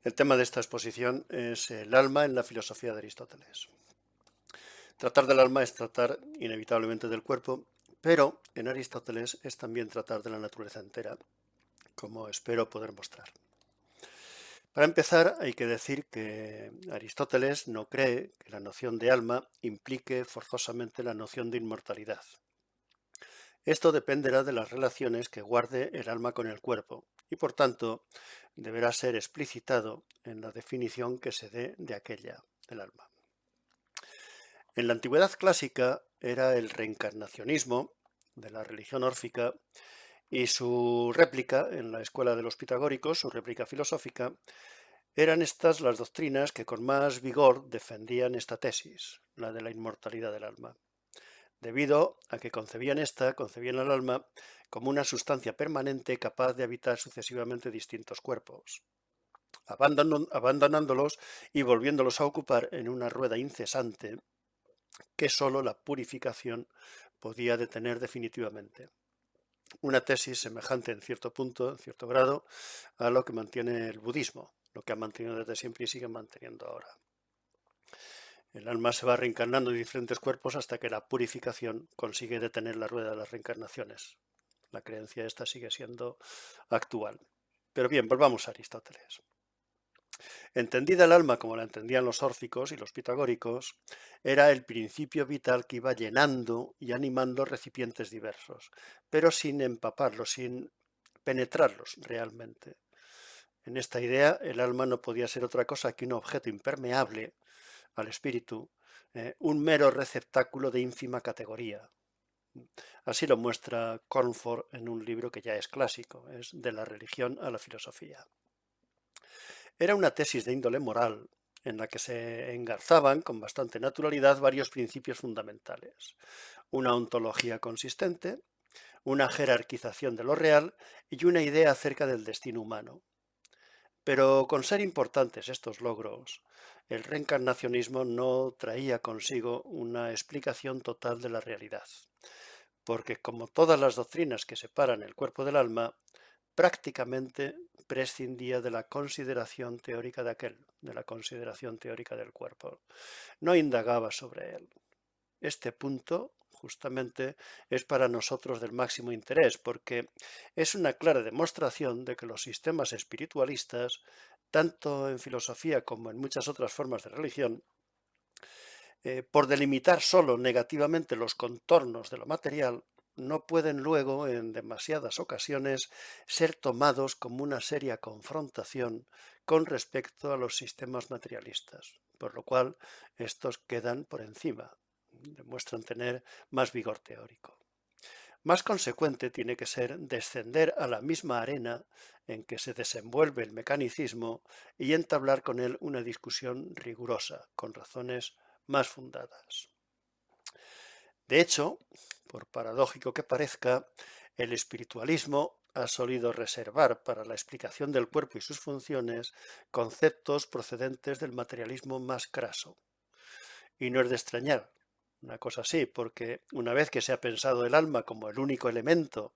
El tema de esta exposición es el alma en la filosofía de Aristóteles. Tratar del alma es tratar inevitablemente del cuerpo, pero en Aristóteles es también tratar de la naturaleza entera, como espero poder mostrar. Para empezar, hay que decir que Aristóteles no cree que la noción de alma implique forzosamente la noción de inmortalidad. Esto dependerá de las relaciones que guarde el alma con el cuerpo y, por tanto, deberá ser explicitado en la definición que se dé de aquella, del alma. En la antigüedad clásica era el reencarnacionismo de la religión órfica y su réplica en la escuela de los pitagóricos, su réplica filosófica, eran estas las doctrinas que con más vigor defendían esta tesis, la de la inmortalidad del alma, debido a que concebían el alma como una sustancia permanente capaz de habitar sucesivamente distintos cuerpos, abandonándolos y volviéndolos a ocupar en una rueda incesante que sólo la purificación podía detener definitivamente. Una tesis semejante en cierto punto, en cierto grado, a lo que mantiene el budismo, lo que ha mantenido desde siempre y sigue manteniendo ahora. El alma se va reencarnando en diferentes cuerpos hasta que la purificación consigue detener la rueda de las reencarnaciones. La creencia esta sigue siendo actual. Pero bien, volvamos a Aristóteles. Entendida el alma como la entendían los órficos y los pitagóricos, era el principio vital que iba llenando y animando recipientes diversos, pero sin empaparlos, sin penetrarlos realmente. En esta idea, el alma no podía ser otra cosa que un objeto impermeable al espíritu, un mero receptáculo de ínfima categoría. Así lo muestra Cornford en un libro que ya es clásico, es De la religión a la filosofía. Era una tesis de índole moral, en la que se engarzaban con bastante naturalidad varios principios fundamentales. Una ontología consistente, una jerarquización de lo real y una idea acerca del destino humano. Pero con ser importantes estos logros, el reencarnacionismo no traía consigo una explicación total de la realidad, porque como todas las doctrinas que separan el cuerpo del alma, prácticamente prescindía de la consideración teórica de la consideración teórica del cuerpo. No indagaba sobre él. Este punto, justamente, es para nosotros del máximo interés, porque es una clara demostración de que los sistemas espiritualistas, tanto en filosofía como en muchas otras formas de religión, por delimitar solo negativamente los contornos de lo material, no pueden luego, en demasiadas ocasiones, ser tomados como una seria confrontación con respecto a los sistemas materialistas, por lo cual estos quedan por encima, demuestran tener más vigor teórico. Más consecuente tiene que ser descender a la misma arena en que se desenvuelve el mecanicismo y entablar con él una discusión rigurosa, con razones más fundadas. De hecho, por paradójico que parezca, el espiritualismo ha solido reservar para la explicación del cuerpo y sus funciones conceptos procedentes del materialismo más craso. Y no es de extrañar una cosa así, porque una vez que se ha pensado el alma como el único elemento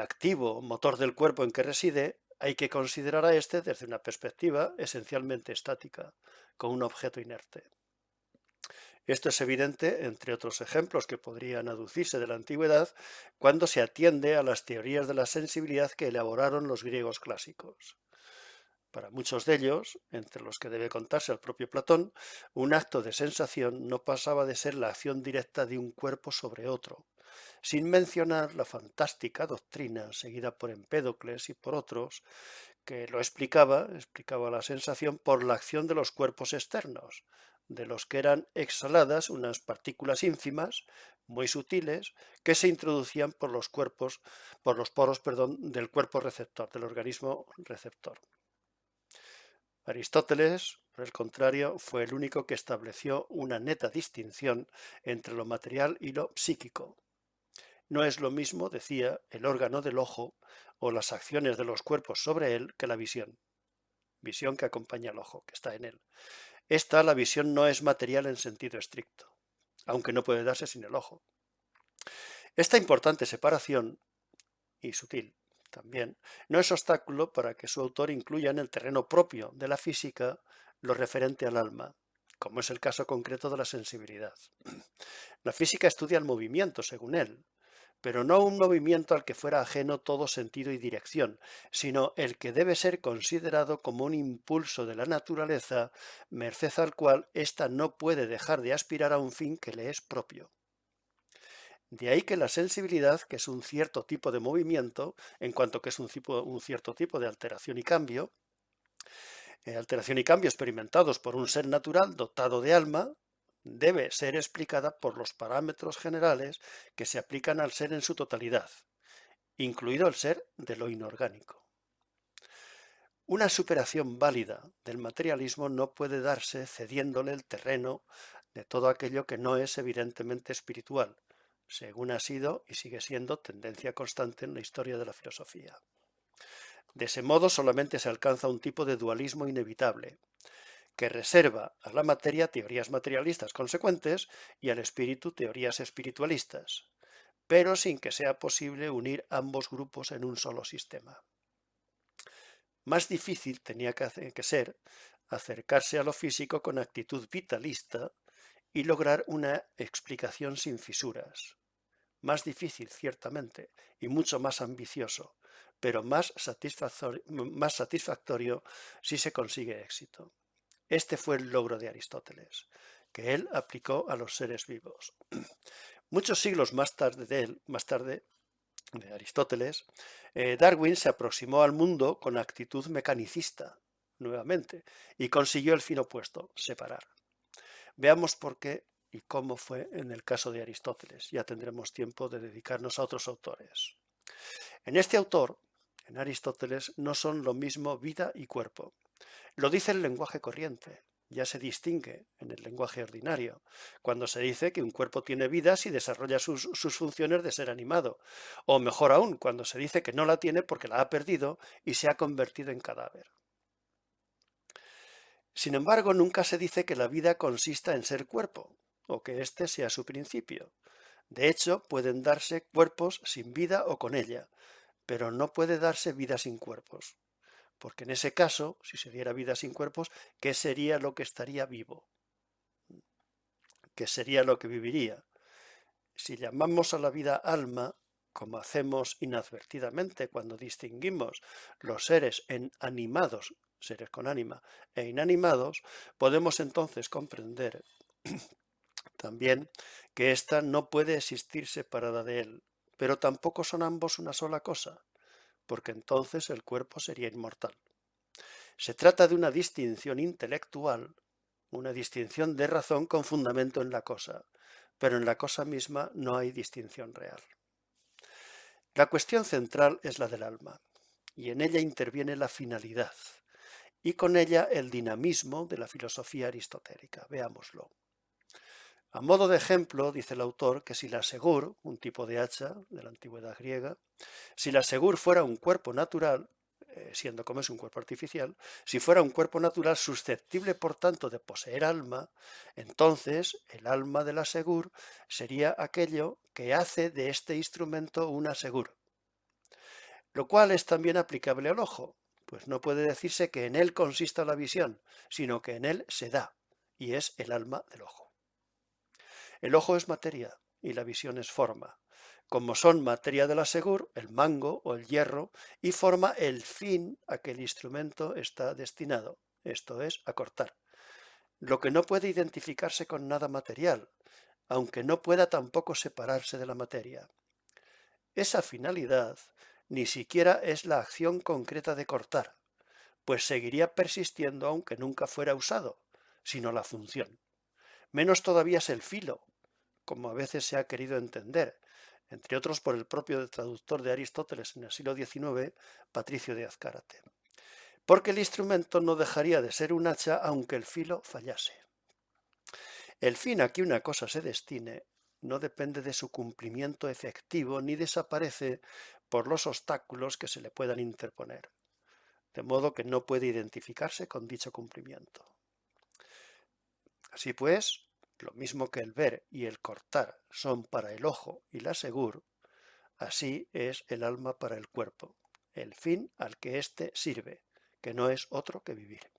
activo, motor del cuerpo en que reside, hay que considerar a este desde una perspectiva esencialmente estática, con un objeto inerte. Esto es evidente, entre otros ejemplos que podrían aducirse de la antigüedad, cuando se atiende a las teorías de la sensibilidad que elaboraron los griegos clásicos. Para muchos de ellos, entre los que debe contarse al propio Platón, un acto de sensación no pasaba de ser la acción directa de un cuerpo sobre otro, sin mencionar la fantástica doctrina seguida por Empédocles y por otros, que lo explicaba la sensación por la acción de los cuerpos externos, de los que eran exhaladas unas partículas ínfimas, muy sutiles, que se introducían por los poros, del cuerpo receptor, del organismo receptor. Aristóteles, por el contrario, fue el único que estableció una neta distinción entre lo material y lo psíquico. No es lo mismo, decía, el órgano del ojo o las acciones de los cuerpos sobre él que la visión que acompaña al ojo, que está en él. La visión no es material en sentido estricto, aunque no puede darse sin el ojo. Esta importante separación, y sutil, también, no es obstáculo para que su autor incluya en el terreno propio de la física lo referente al alma, como es el caso concreto de la sensibilidad. La física estudia el movimiento, según él, pero no un movimiento al que fuera ajeno todo sentido y dirección, sino el que debe ser considerado como un impulso de la naturaleza, merced al cual ésta no puede dejar de aspirar a un fin que le es propio. De ahí que la sensibilidad, que es un cierto tipo de movimiento, en cuanto que es un cierto tipo de alteración y cambio experimentados por un ser natural dotado de alma, debe ser explicada por los parámetros generales que se aplican al ser en su totalidad, incluido el ser de lo inorgánico. Una superación válida del materialismo no puede darse cediéndole el terreno de todo aquello que no es evidentemente espiritual, según ha sido y sigue siendo tendencia constante en la historia de la filosofía. De ese modo solamente se alcanza un tipo de dualismo inevitable, que reserva a la materia teorías materialistas consecuentes y al espíritu teorías espiritualistas, pero sin que sea posible unir ambos grupos en un solo sistema. Más difícil tenía que ser acercarse a lo físico con actitud vitalista y lograr una explicación sin fisuras. Más difícil, ciertamente, y mucho más ambicioso, pero más satisfactorio si se consigue éxito. Este fue el logro de Aristóteles, que él aplicó a los seres vivos. Muchos siglos más tarde de Aristóteles, Darwin se aproximó al mundo con actitud mecanicista, nuevamente, y consiguió el fin opuesto, separar. Veamos por qué y cómo fue en el caso de Aristóteles. Ya tendremos tiempo de dedicarnos a otros autores. En este autor, en Aristóteles, no son lo mismo vida y cuerpo. Lo dice el lenguaje corriente, ya se distingue en el lenguaje ordinario, cuando se dice que un cuerpo tiene vida si desarrolla sus funciones de ser animado, o mejor aún, cuando se dice que no la tiene porque la ha perdido y se ha convertido en cadáver. Sin embargo, nunca se dice que la vida consista en ser cuerpo, o que éste sea su principio. De hecho, pueden darse cuerpos sin vida o con ella, pero no puede darse vida sin cuerpos. Porque en ese caso, si se diera vida sin cuerpos, ¿qué sería lo que estaría vivo? ¿Qué sería lo que viviría? Si llamamos a la vida alma, como hacemos inadvertidamente cuando distinguimos los seres en animados, seres con ánima, e inanimados, podemos entonces comprender también que ésta no puede existir separada de él, pero tampoco son ambos una sola cosa, porque entonces el cuerpo sería inmortal. Se trata de una distinción intelectual, una distinción de razón con fundamento en la cosa, pero en la cosa misma no hay distinción real. La cuestión central es la del alma, y en ella interviene la finalidad, y con ella el dinamismo de la filosofía aristotélica. Veámoslo. A modo de ejemplo, dice el autor que si la segur, un tipo de hacha de la antigüedad griega, si la segur fuera un cuerpo natural, siendo como es un cuerpo artificial, si fuera un cuerpo natural susceptible, por tanto, de poseer alma, entonces el alma de la segur sería aquello que hace de este instrumento una segur, lo cual es también aplicable al ojo, pues no puede decirse que en él consista la visión, sino que en él se da, y es el alma del ojo. El ojo es materia y la visión es forma, como son materia de la segur, el mango o el hierro, y forma el fin a que el instrumento está destinado, esto es, a cortar. Lo que no puede identificarse con nada material, aunque no pueda tampoco separarse de la materia. Esa finalidad ni siquiera es la acción concreta de cortar, pues seguiría persistiendo aunque nunca fuera usado, sino la función. Menos todavía es el filo, como a veces se ha querido entender, entre otros por el propio traductor de Aristóteles en el siglo XIX, Patricio de Azcárate. Porque el instrumento no dejaría de ser un hacha aunque el filo fallase. El fin a que una cosa se destine no depende de su cumplimiento efectivo ni desaparece por los obstáculos que se le puedan interponer, de modo que no puede identificarse con dicho cumplimiento. Así pues, lo mismo que el ver y el cortar son para el ojo y la segur, así es el alma para el cuerpo, el fin al que éste sirve, que no es otro que vivir.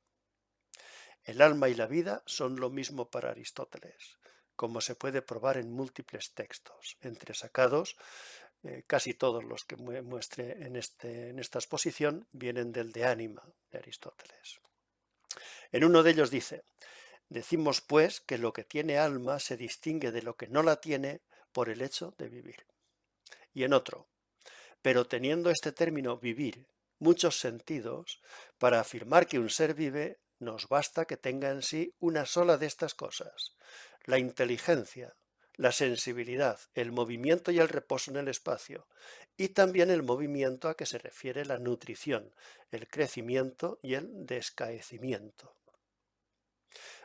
El alma y la vida son lo mismo para Aristóteles, como se puede probar en múltiples textos, entresacados. Casi todos los que muestre en esta exposición vienen del De Anima de Aristóteles. En uno de ellos dice: decimos pues que lo que tiene alma se distingue de lo que no la tiene por el hecho de vivir. Y en otro: pero teniendo este término vivir muchos sentidos, para afirmar que un ser vive nos basta que tenga en sí una sola de estas cosas: la inteligencia, la sensibilidad, el movimiento y el reposo en el espacio, y también el movimiento a que se refiere la nutrición, el crecimiento y el descaecimiento.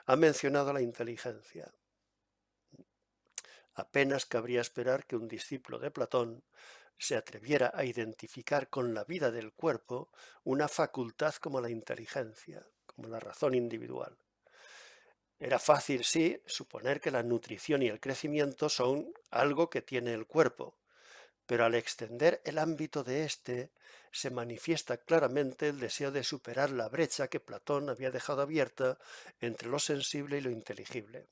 Ha mencionado la inteligencia. Apenas cabría esperar que un discípulo de Platón se atreviera a identificar con la vida del cuerpo una facultad como la inteligencia, como la razón individual. Era fácil, sí, suponer que la nutrición y el crecimiento son algo que tiene el cuerpo, pero al extender el ámbito de éste, se manifiesta claramente el deseo de superar la brecha que Platón había dejado abierta entre lo sensible y lo inteligible.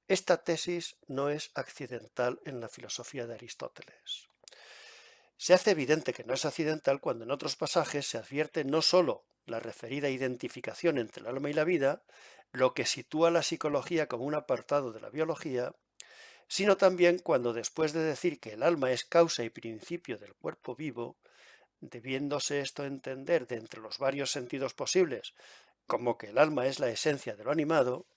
Esta tesis no es accidental en la filosofía de Aristóteles. Se hace evidente que no es accidental cuando en otros pasajes se advierte no sólo la referida identificación entre el alma y la vida, lo que sitúa la psicología como un apartado de la biología, sino también cuando, después de decir que el alma es causa y principio del cuerpo vivo, debiéndose esto entender de entre los varios sentidos posibles como que el alma es la esencia de lo animado,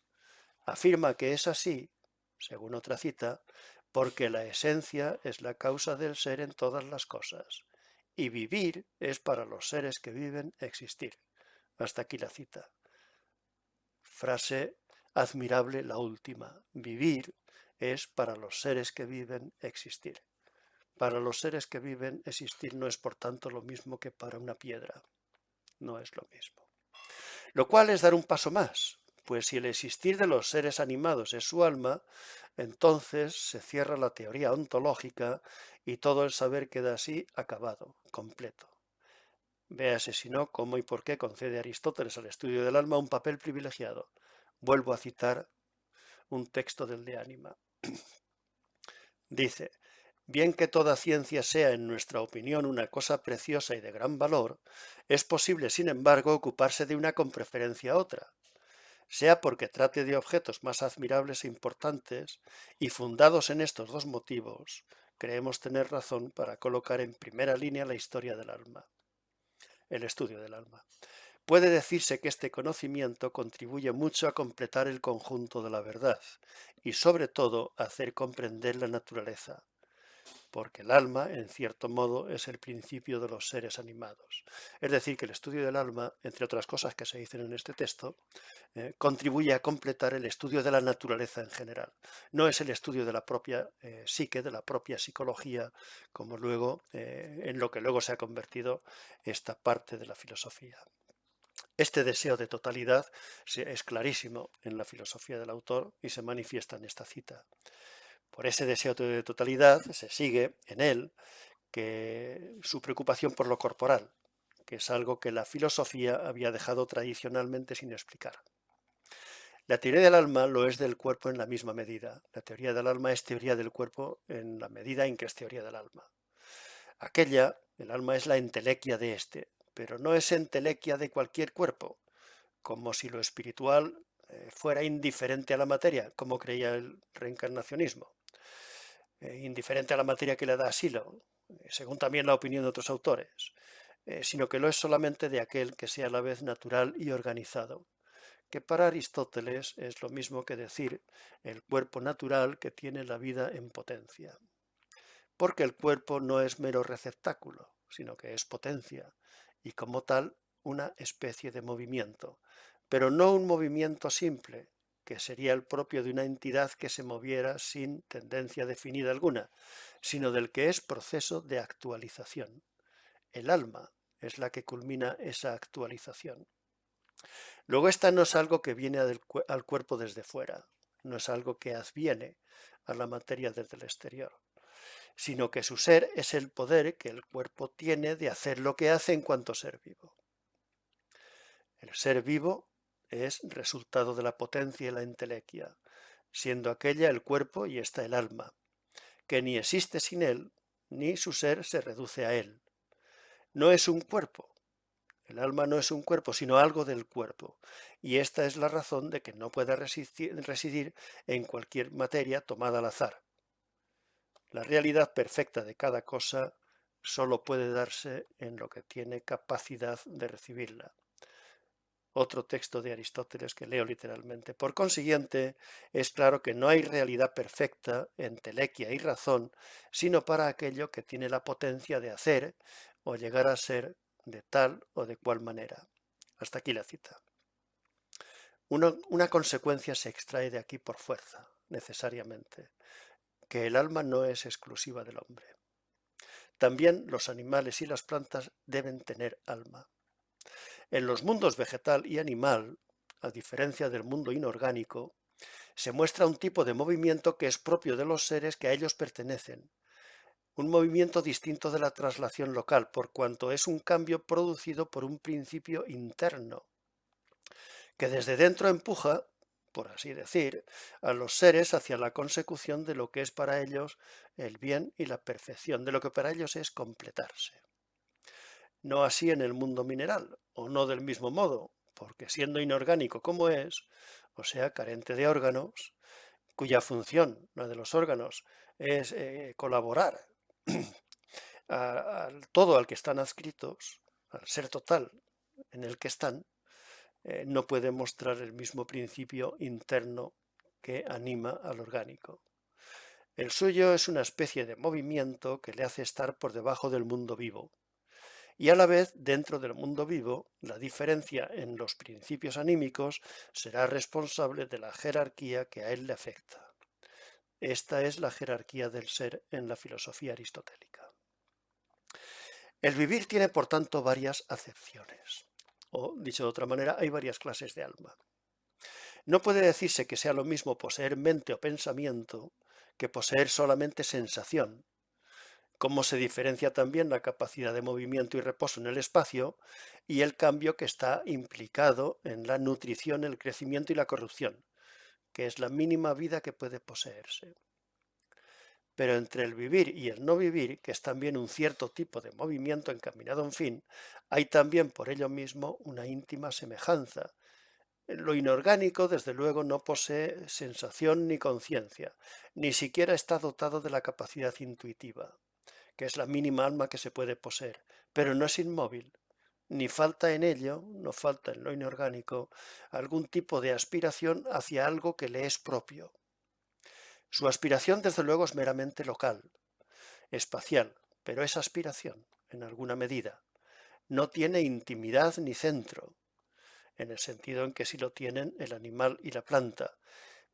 afirma que es así, según otra cita, porque la esencia es la causa del ser en todas las cosas, y vivir es para los seres que viven existir. Hasta aquí la cita. Frase admirable la última: vivir es para los seres que viven existir. Para los seres que viven existir no es por tanto lo mismo que para una piedra. No es lo mismo. Lo cual es dar un paso más, pues si el existir de los seres animados es su alma, entonces se cierra la teoría ontológica y todo el saber queda así acabado, completo. Véase si no cómo y por qué concede Aristóteles al estudio del alma un papel privilegiado. Vuelvo a citar un texto del De Anima. Dice: bien que toda ciencia sea, en nuestra opinión, una cosa preciosa y de gran valor, es posible, sin embargo, ocuparse de una con preferencia a otra, sea porque trate de objetos más admirables e importantes, y fundados en estos dos motivos, creemos tener razón para colocar en primera línea la historia del alma, el estudio del alma. Puede decirse que este conocimiento contribuye mucho a completar el conjunto de la verdad y, sobre todo, a hacer comprender la naturaleza, porque el alma, en cierto modo, es el principio de los seres animados. Es decir, que el estudio del alma, entre otras cosas que se dicen en este texto, contribuye a completar el estudio de la naturaleza en general. No es el estudio de la propia psique, de la propia psicología, como luego, en lo que luego se ha convertido esta parte de la filosofía. Este deseo de totalidad es clarísimo en la filosofía del autor y se manifiesta en esta cita. Por ese deseo de totalidad se sigue en él que su preocupación por lo corporal, que es algo que la filosofía había dejado tradicionalmente sin explicar. La teoría del alma lo es del cuerpo en la misma medida. La teoría del alma es teoría del cuerpo en la medida en que es teoría del alma. Aquella, el alma, es la entelequia de éste, pero no es entelequia de cualquier cuerpo, como si lo espiritual fuera indiferente a la materia, como creía el reencarnacionismo. Indiferente a la materia que le da asilo, según también la opinión de otros autores, sino que lo es solamente de aquel que sea a la vez natural y organizado, que para Aristóteles es lo mismo que decir el cuerpo natural que tiene la vida en potencia. Porque el cuerpo no es mero receptáculo, sino que es potencia, y como tal una especie de movimiento, pero no un movimiento simple, que sería el propio de una entidad que se moviera sin tendencia definida alguna, sino del que es proceso de actualización. El alma es la que culmina esa actualización. Luego esta no es algo que viene al cuerpo desde fuera, no es algo que adviene a la materia desde el exterior. sino que su ser es el poder que el cuerpo tiene de hacer lo que hace en cuanto ser vivo. El ser vivo es resultado de la potencia y la entelequia, siendo aquella el cuerpo y ésta el alma, que ni existe sin él, ni su ser se reduce a él. No es un cuerpo. El alma no es un cuerpo, sino algo del cuerpo, y esta es la razón de que no pueda residir en cualquier materia tomada al azar. La realidad perfecta de cada cosa solo puede darse en lo que tiene capacidad de recibirla. Otro texto de Aristóteles que leo literalmente. Por consiguiente, es claro que no hay realidad perfecta, entelequia y razón, sino para aquello que tiene la potencia de hacer o llegar a ser de tal o de cual manera. Hasta aquí la cita. Una consecuencia se extrae de aquí por fuerza, necesariamente, que el alma no es exclusiva del hombre. También los animales y las plantas deben tener alma. En los mundos vegetal y animal, a diferencia del mundo inorgánico, se muestra un tipo de movimiento que es propio de los seres que a ellos pertenecen, un movimiento distinto de la traslación local, por cuanto es un cambio producido por un principio interno, que desde dentro empuja, por así decir, a los seres hacia la consecución de lo que es para ellos el bien y la perfección, de lo que para ellos es completarse. No así en el mundo mineral, o no del mismo modo, porque siendo inorgánico como es, o sea, carente de órganos, cuya función, la de los órganos, es colaborar todo al que están adscritos, al ser total en el que están, no puede mostrar el mismo principio interno que anima al orgánico. El suyo es una especie de movimiento que le hace estar por debajo del mundo vivo. Y a la vez, dentro del mundo vivo, la diferencia en los principios anímicos será responsable de la jerarquía que a él le afecta. Esta es la jerarquía del ser en la filosofía aristotélica. El vivir tiene, por tanto, varias acepciones. O, dicho de otra manera, hay varias clases de alma. No puede decirse que sea lo mismo poseer mente o pensamiento que poseer solamente sensación, como se diferencia también la capacidad de movimiento y reposo en el espacio y el cambio que está implicado en la nutrición, el crecimiento y la corrupción, que es la mínima vida que puede poseerse. Pero entre el vivir y el no vivir, que es también un cierto tipo de movimiento encaminado a un fin, hay también por ello mismo una íntima semejanza. Lo inorgánico, desde luego, no posee sensación ni conciencia, ni siquiera está dotado de la capacidad intuitiva, que es la mínima alma que se puede poseer, pero no es inmóvil, ni falta en ello, no falta en lo inorgánico, algún tipo de aspiración hacia algo que le es propio. Su aspiración, desde luego, es meramente local, espacial, pero es aspiración, en alguna medida. No tiene intimidad ni centro, en el sentido en que sí lo tienen el animal y la planta,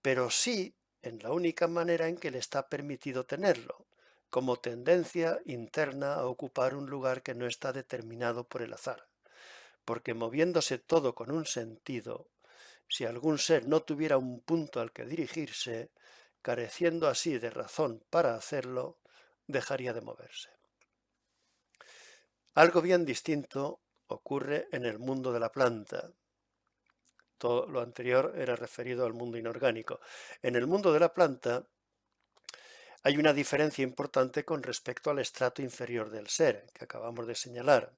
pero sí en la única manera en que le está permitido tenerlo, como tendencia interna a ocupar un lugar que no está determinado por el azar, porque moviéndose todo con un sentido, si algún ser no tuviera un punto al que dirigirse, careciendo así de razón para hacerlo, dejaría de moverse. Algo bien distinto ocurre en el mundo de la planta. Todo lo anterior era referido al mundo inorgánico. En el mundo de la planta hay una diferencia importante con respecto al estrato inferior del ser, que acabamos de señalar.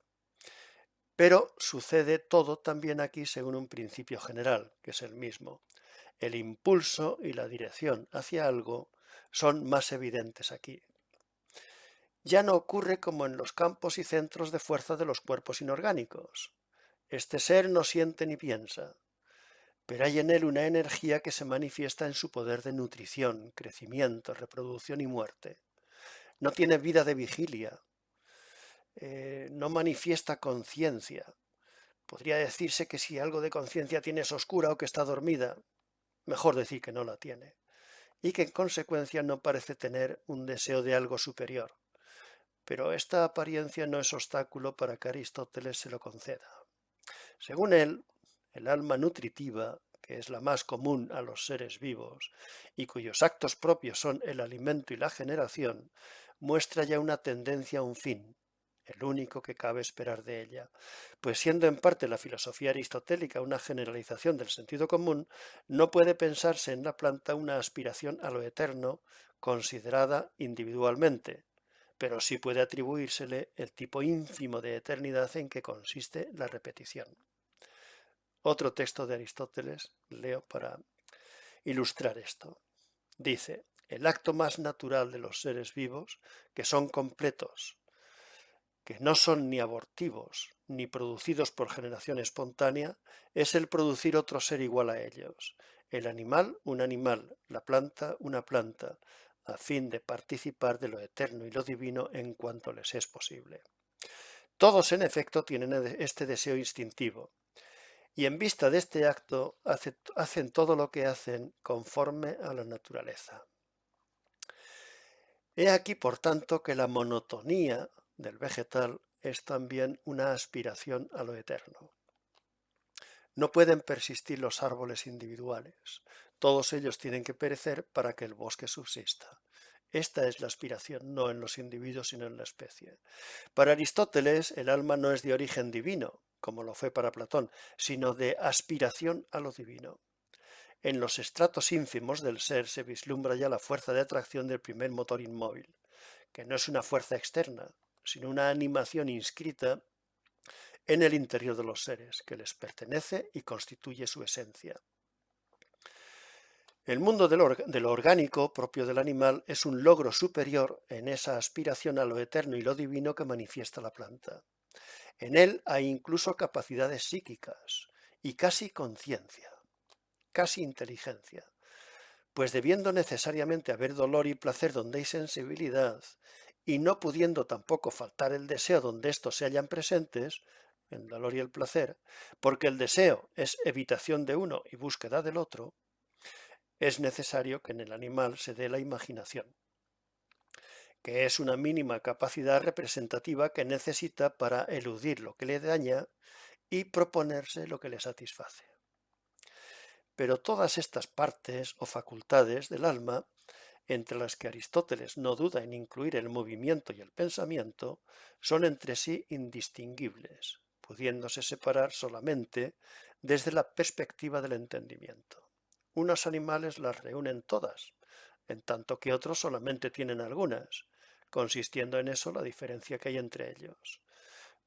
Pero sucede todo también aquí según un principio general, que es el mismo. El impulso y la dirección hacia algo son más evidentes aquí. Ya no ocurre como en los campos y centros de fuerza de los cuerpos inorgánicos. Este ser no siente ni piensa, pero hay en él una energía que se manifiesta en su poder de nutrición, crecimiento, reproducción y muerte. No tiene vida de vigilia, no manifiesta conciencia. Podría decirse que si algo de conciencia tiene es oscura o que está dormida, mejor decir que no la tiene, y que en consecuencia no parece tener un deseo de algo superior. Pero esta apariencia no es obstáculo para que Aristóteles se lo conceda. Según él, el alma nutritiva, que es la más común a los seres vivos, y cuyos actos propios son el alimento y la generación, muestra ya una tendencia a un fin, el único que cabe esperar de ella, pues siendo en parte la filosofía aristotélica una generalización del sentido común, no puede pensarse en la planta una aspiración a lo eterno considerada individualmente, pero sí puede atribuírsele el tipo ínfimo de eternidad en que consiste la repetición. Otro texto de Aristóteles leo para ilustrar esto. Dice, el acto más natural de los seres vivos, que son completos, que no son ni abortivos ni producidos por generación espontánea, es el producir otro ser igual a ellos. El animal, un animal, la planta, una planta, a fin de participar de lo eterno y lo divino en cuanto les es posible. Todos, en efecto, tienen este deseo instintivo, y en vista de este acto hacen todo lo que hacen conforme a la naturaleza. He aquí, por tanto, que la monotonía del vegetal es también una aspiración a lo eterno. No pueden persistir los árboles individuales. Todos ellos tienen que perecer para que el bosque subsista. Esta es la aspiración, no en los individuos, sino en la especie. Para Aristóteles, el alma no es de origen divino, como lo fue para Platón, sino de aspiración a lo divino. En los estratos ínfimos del ser se vislumbra ya la fuerza de atracción del primer motor inmóvil, que no es una fuerza externa, sino una animación inscrita en el interior de los seres, que les pertenece y constituye su esencia. El mundo de lo orgánico propio del animal es un logro superior en esa aspiración a lo eterno y lo divino que manifiesta la planta. En él hay incluso capacidades psíquicas y casi conciencia, casi inteligencia, pues debiendo necesariamente haber dolor y placer donde hay sensibilidad, y no pudiendo tampoco faltar el deseo donde estos se hallan presentes, el dolor y el placer, porque el deseo es evitación de uno y búsqueda del otro, es necesario que en el animal se dé la imaginación, que es una mínima capacidad representativa que necesita para eludir lo que le daña y proponerse lo que le satisface. Pero todas estas partes o facultades del alma, entre las que Aristóteles no duda en incluir el movimiento y el pensamiento, son entre sí indistinguibles, pudiéndose separar solamente desde la perspectiva del entendimiento. Unos animales las reúnen todas, en tanto que otros solamente tienen algunas, consistiendo en eso la diferencia que hay entre ellos.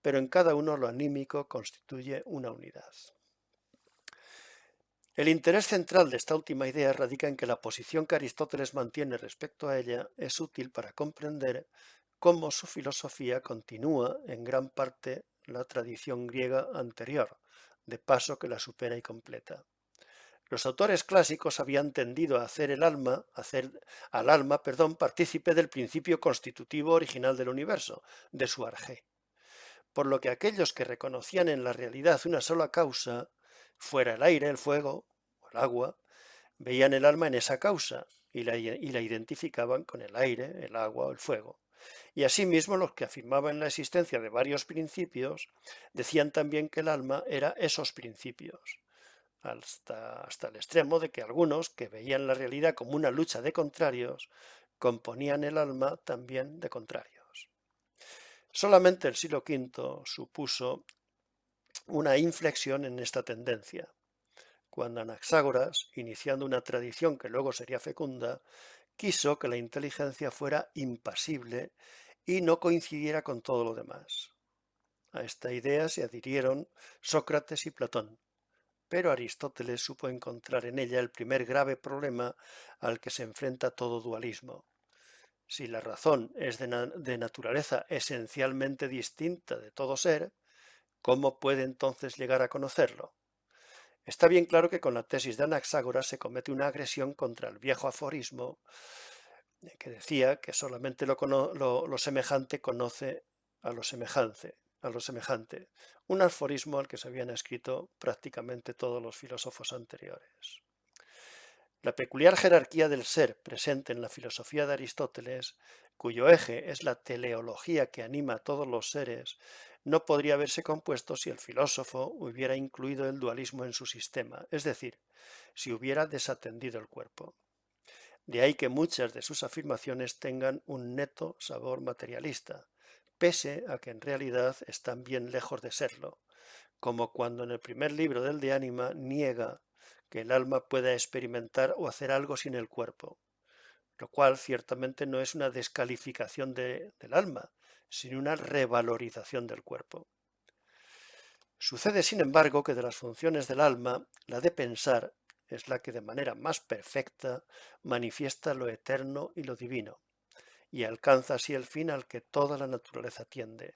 Pero en cada uno lo anímico constituye una unidad. El interés central de esta última idea radica en que la posición que Aristóteles mantiene respecto a ella es útil para comprender cómo su filosofía continúa en gran parte la tradición griega anterior, de paso que la supera y completa. Los autores clásicos habían tendido a hacer al alma, partícipe del principio constitutivo original del universo, de su arjé. Por lo que aquellos que reconocían en la realidad una sola causa, fuera el aire, el fuego o el agua, veían el alma en esa causa y la identificaban con el aire, el agua o el fuego. Y asimismo los que afirmaban la existencia de varios principios decían también que el alma era esos principios, hasta el extremo de que algunos, que veían la realidad como una lucha de contrarios, componían el alma también de contrarios. Solamente el siglo V supuso una inflexión en esta tendencia, cuando Anaxágoras, iniciando una tradición que luego sería fecunda, quiso que la inteligencia fuera impasible y no coincidiera con todo lo demás. A esta idea se adhirieron Sócrates y Platón, pero Aristóteles supo encontrar en ella el primer grave problema al que se enfrenta todo dualismo. Si la razón es de naturaleza esencialmente distinta de todo ser, ¿cómo puede entonces llegar a conocerlo? Está bien claro que con la tesis de Anaxágoras se comete una agresión contra el viejo aforismo que decía que solamente lo semejante conoce a lo semejante, un aforismo al que se habían escrito prácticamente todos los filósofos anteriores. La peculiar jerarquía del ser presente en la filosofía de Aristóteles, cuyo eje es la teleología que anima a todos los seres, no podría haberse compuesto si el filósofo hubiera incluido el dualismo en su sistema, es decir, si hubiera desatendido el cuerpo. De ahí que muchas de sus afirmaciones tengan un neto sabor materialista, pese a que en realidad están bien lejos de serlo, como cuando en el primer libro del De Anima niega que el alma pueda experimentar o hacer algo sin el cuerpo, lo cual ciertamente no es una descalificación del alma, sino una revalorización del cuerpo. Sucede, sin embargo, que de las funciones del alma, la de pensar es la que de manera más perfecta manifiesta lo eterno y lo divino, y alcanza así el fin al que toda la naturaleza tiende,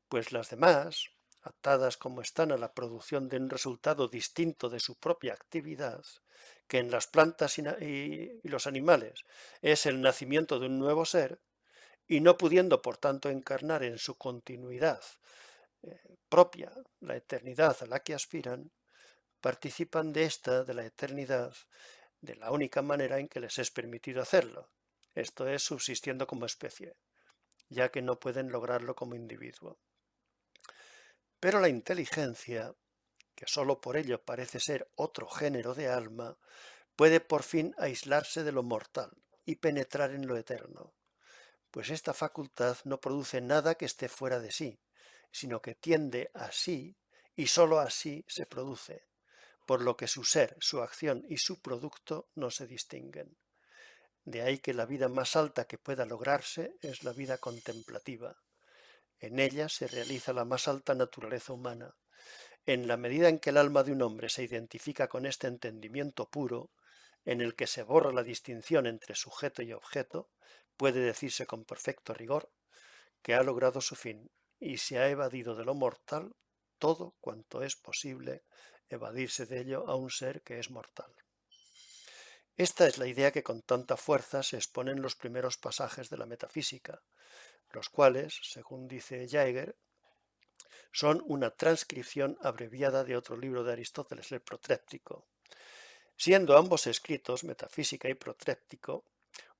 pues las demás, atadas como están a la producción de un resultado distinto de su propia actividad, que en las plantas y los animales es el nacimiento de un nuevo ser, y no pudiendo por tanto encarnar en su continuidad propia la eternidad a la que aspiran, participan de esta, de la eternidad, de la única manera en que les es permitido hacerlo, esto es subsistiendo como especie, ya que no pueden lograrlo como individuo. Pero la inteligencia, que sólo por ello parece ser otro género de alma, puede por fin aislarse de lo mortal y penetrar en lo eterno, pues esta facultad no produce nada que esté fuera de sí, sino que tiende a sí y sólo así se produce, por lo que su ser, su acción y su producto no se distinguen. De ahí que la vida más alta que pueda lograrse es la vida contemplativa. En ella se realiza la más alta naturaleza humana. En la medida en que el alma de un hombre se identifica con este entendimiento puro, en el que se borra la distinción entre sujeto y objeto, puede decirse con perfecto rigor que ha logrado su fin y se ha evadido de lo mortal todo cuanto es posible evadirse de ello a un ser que es mortal. Esta es la idea que con tanta fuerza se expone en los primeros pasajes de la metafísica, los cuales, según dice Jaeger, son una transcripción abreviada de otro libro de Aristóteles, el Protéptico, siendo ambos escritos, Metafísica y Protéptico,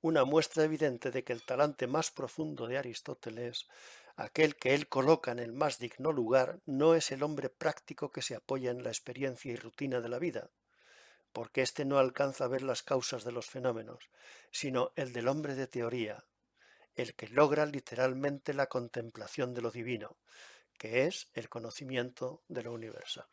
una muestra evidente de que el talante más profundo de Aristóteles, aquel que él coloca en el más digno lugar, no es el hombre práctico que se apoya en la experiencia y rutina de la vida, porque éste no alcanza a ver las causas de los fenómenos, sino el del hombre de teoría, el que logra literalmente la contemplación de lo divino, que es el conocimiento de lo universal.